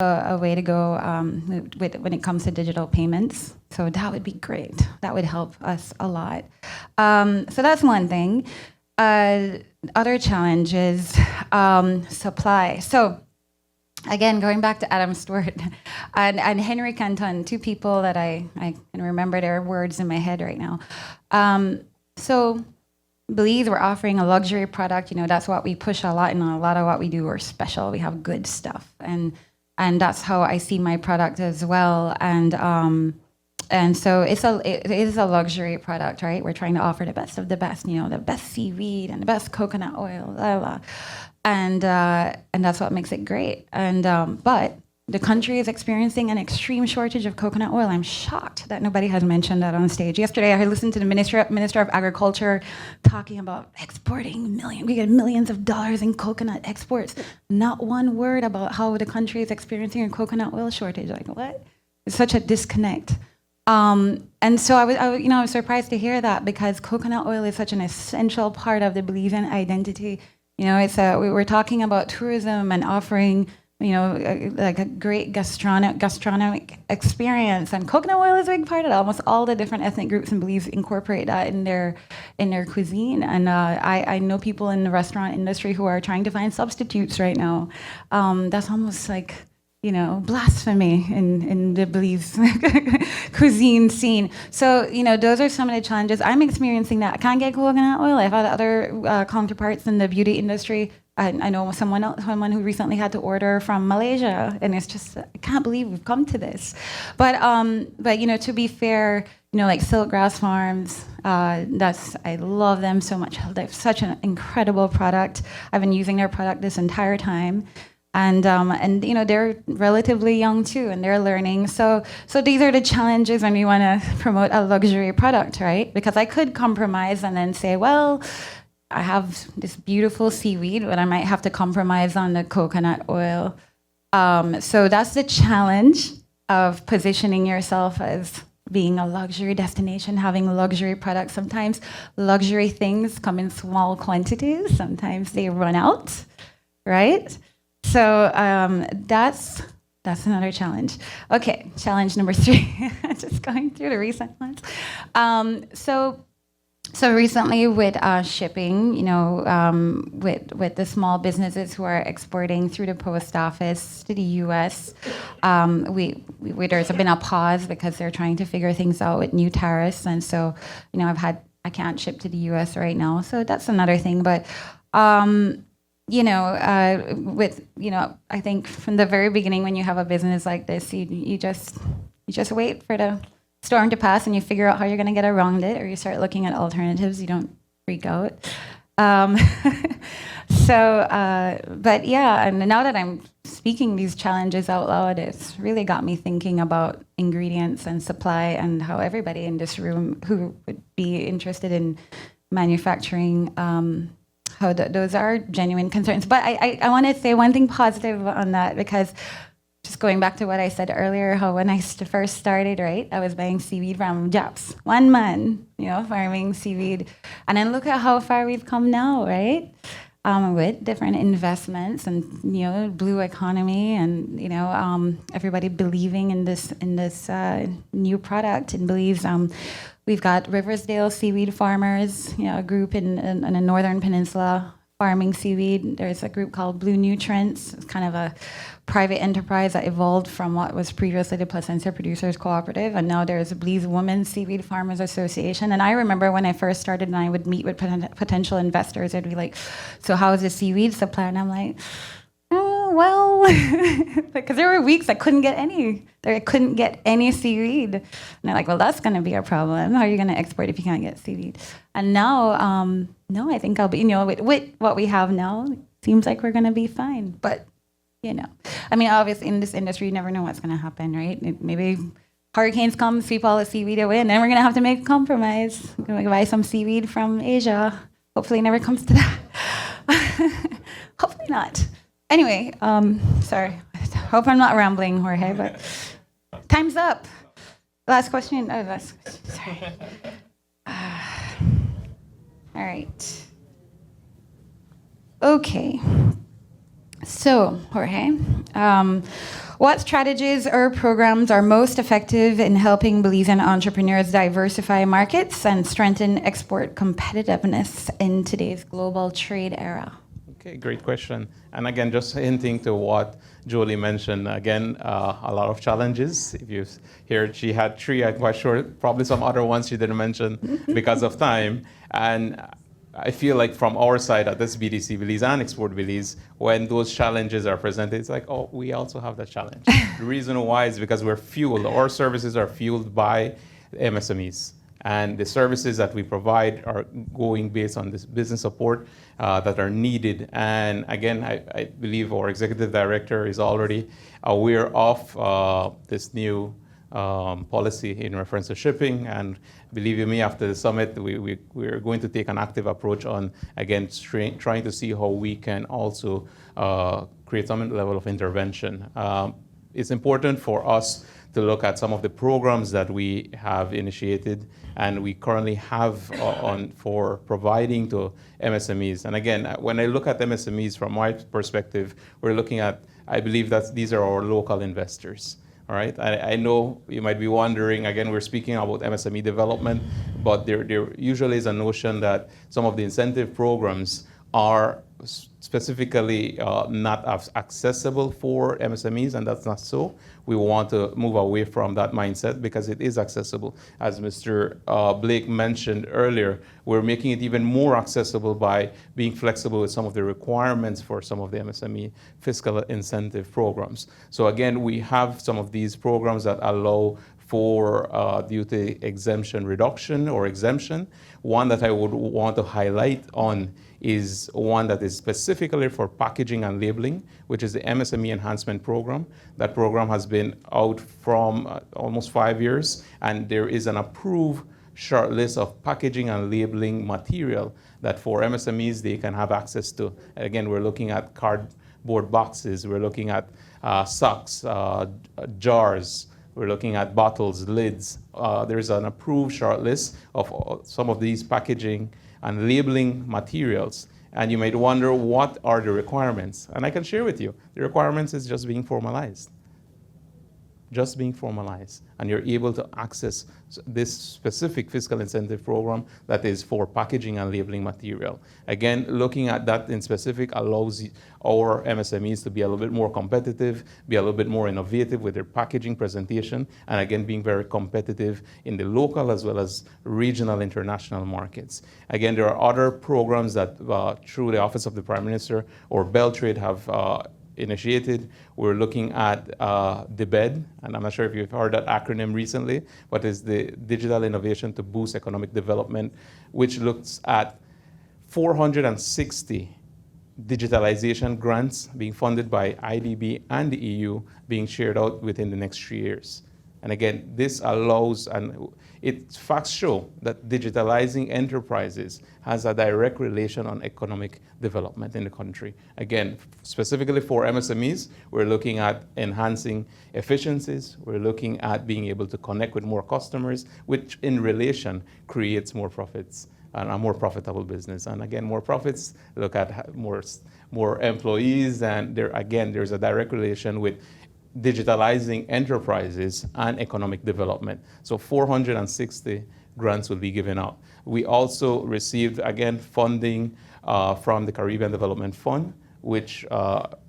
a way to go when it comes to digital payments. So that would be great. That would help us a lot. So that's one thing. Other challenges, supply. So again, going back to Adam Stewart and Henry Canton, two people that I can remember their words in my head right now. So Belize, we're offering a luxury product. That's what we push a lot, and a lot of what we do, we're special. We have good stuff, and that's how I see my product as well. And so it is a luxury product, right? We're trying to offer the best of the best, the best seaweed and the best coconut oil, and that's what makes it great. But the country is experiencing an extreme shortage of coconut oil. I'm shocked that nobody has mentioned that on stage. Yesterday, I listened to the Minister of Agriculture talking about exporting we get millions of dollars in coconut exports. Not one word about how the country is experiencing a coconut oil shortage. Like, what? It's such a disconnect. And so I was surprised to hear that, because coconut oil is such an essential part of the Belizean identity. We were talking about tourism and offering, like a great gastronomic experience, and coconut oil is a big part of it. Almost all the different ethnic groups in Belize incorporate that in their cuisine. And I know people in the restaurant industry who are trying to find substitutes right now. That's almost like, blasphemy in the Belize cuisine scene. So, those are some of the challenges. I'm experiencing that. I can't get coconut oil. I've had other counterparts in the beauty industry. I know someone who recently had to order from Malaysia, and it's just, I can't believe we've come to this. But to be fair, like Silkgrass Farms, I love them so much. They have such an incredible product. I've been using their product this entire time. And they're relatively young too, and they're learning. So these are the challenges when we want to promote a luxury product, right? Because I could compromise and then say, well, I have this beautiful seaweed, but I might have to compromise on the coconut oil. So that's the challenge of positioning yourself as being a luxury destination, having luxury products. Sometimes luxury things come in small quantities. Sometimes they run out, right? So that's another challenge. Okay, challenge number 3. Just going through the recent ones. So recently with shipping, with the small businesses who are exporting through the post office to the U.S., there's been a pause because they're trying to figure things out with new tariffs, and so I can't ship to the U.S. right now, so that's another thing. But I think from the very beginning, when you have a business like this, you just wait for the storm to pass and you figure out how you're going to get around it, or you start looking at alternatives. You don't freak out. But yeah, and now that I'm speaking these challenges out loud, it's really got me thinking about ingredients and supply, and how everybody in this room who would be interested in manufacturing, how those are genuine concerns. But I want to say one thing positive on that, because just going back to what I said earlier, how when I first started, right, I was buying seaweed from Japs. One man, farming seaweed. And then look at how far we've come now, right? With different investments and, blue economy and, everybody believing in this new product in Belize. We've got Riversdale seaweed farmers, a group in the Northern Peninsula farming seaweed. There's a group called Blue Nutrients. It's kind of a private enterprise that evolved from what was previously the Placencia Producers Cooperative, and now there's a Belize Women's Seaweed Farmers Association. And I remember when I first started and I would meet with potential investors, they'd be like, so how is the seaweed supply? And I'm like, oh, well, because there were weeks I couldn't get any seaweed. And they're like, well, that's going to be a problem. How are you going to export if you can't get seaweed? And now, no, I think I'll be, with what we have now, it seems like we're going to be fine. But, obviously in this industry, you never know what's going to happen, right? Maybe hurricanes come, sweep all the seaweed away, and then we're going to have to make a compromise. We're going to buy some seaweed from Asia. Hopefully it never comes to that. Hopefully not. Anyway, sorry. Hope I'm not rambling, Jorge, but time's up. Last question. Oh, last question. Sorry. All right. Okay. So, Jorge, What strategies or programs are most effective in helping Belizean entrepreneurs diversify markets and strengthen export competitiveness in today's global trade era? Okay, great question. And again, just hinting to what Jolie mentioned, again, a lot of challenges. If you hear she had 3, I'm quite sure probably some other ones she didn't mention because of time. And I feel like from our side at this BDC Belize and Export Belize, when those challenges are presented, it's like, oh, we also have that challenge. The reason why is because we're fueled, our services are fueled by MSMEs. And the services that we provide are going based on this business support that are needed. And again, I believe our executive director is already aware of this new policy in reference to shipping. And believe you me, after the summit, we're going to take an active approach on, again, trying to see how we can also create some level of intervention. It's important for us to look at some of the programs that we have initiated and we currently have on for providing to MSMEs. And again, when I look at MSMEs from my perspective, we're looking at, I believe that these are our local investors. All right, I know you might be wondering, again, we're speaking about MSME development, but there usually is a notion that some of the incentive programs are specifically not as accessible for MSMEs, and that's not so. We want to move away from that mindset because it is accessible. As Mr. Blake mentioned earlier, we're making it even more accessible by being flexible with some of the requirements for some of the MSME fiscal incentive programs. So again, we have some of these programs that allow for duty exemption reduction or exemption. One that I would want to highlight on is one that is specifically for packaging and labeling, which is the MSME Enhancement Program. That program has been out from almost 5 years, and there is an approved short list of packaging and labeling material that for MSMEs they can have access to. Again, we're looking at cardboard boxes, we're looking at socks, jars, we're looking at bottles, lids. There's an approved short list of some of these packaging and labeling materials. And you might wonder, what are the requirements? And I can share with you, the requirements is just being formalized. Just being formalized. And you're able to access this specific fiscal incentive program that is for packaging and labeling material. Again, looking at that in specific allows our MSMEs to be a little bit more competitive, be a little bit more innovative with their packaging presentation, and again, being very competitive in the local as well as regional international markets. Again, there are other programs that through the Office of the Prime Minister or BELTRAIDE have initiated. We're looking at the BED, and I'm not sure if you've heard that acronym recently, but it's the Digital Innovation to Boost Economic Development, which looks at 460 digitalization grants being funded by IDB and the EU being shared out within the next 3 years. And again, this allows, and facts show that digitalizing enterprises has a direct relation on economic development in the country. Again, specifically for MSMEs, we're looking at enhancing efficiencies. We're looking at being able to connect with more customers, which in relation creates more profits and a more profitable business. And again, more profits, look at more employees, and there's a direct relation with digitalizing enterprises and economic development. So 460 grants will be given out. We also received, again, funding from the Caribbean Development Fund, which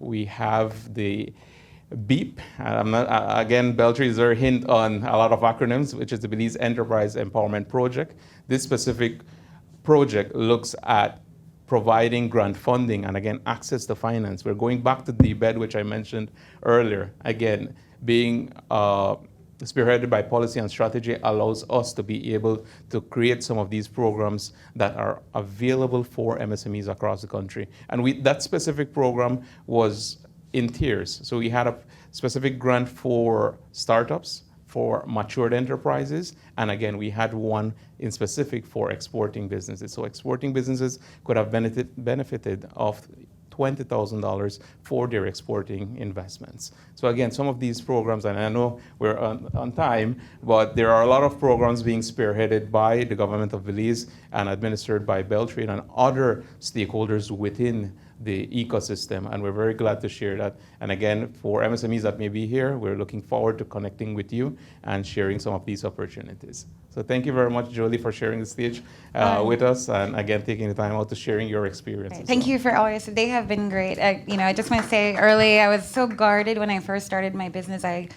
we have the BEEP. Again, BELTRAIDE is very hint on a lot of acronyms, which is the Belize Enterprise Empowerment Project. This specific project looks at providing grant funding and again, access to finance. We're going back to the BED, which I mentioned earlier. Again, being spearheaded by policy and strategy allows us to be able to create some of these programs that are available for MSMEs across the country. And that specific program was in tiers. So we had a specific grant for startups, for matured enterprises, and again, we had one in specific for exporting businesses. So exporting businesses could have benefited of $20,000 for their exporting investments. So again, some of these programs, and I know we're on time, but there are a lot of programs being spearheaded by the government of Belize and administered by BELTRAIDE and other stakeholders within the ecosystem, and we're very glad to share that. And again, for MSMEs that may be here, we're looking forward to connecting with you and sharing some of these opportunities. So thank you very much, Jolie, for sharing the stage with us, and again, taking the time out to sharing your experience. Right. Thank you for always. They have been great. I just want to say early, I was so guarded when I first started my business. I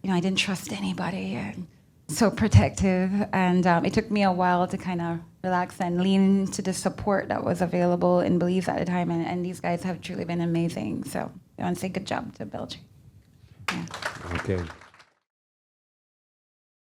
didn't trust anybody. And so protective, and it took me a while to kind of relax and lean into the support that was available in Belize at the time. And these guys have truly been amazing. So I want to say good job to BELTRAIDE. Yeah. Okay.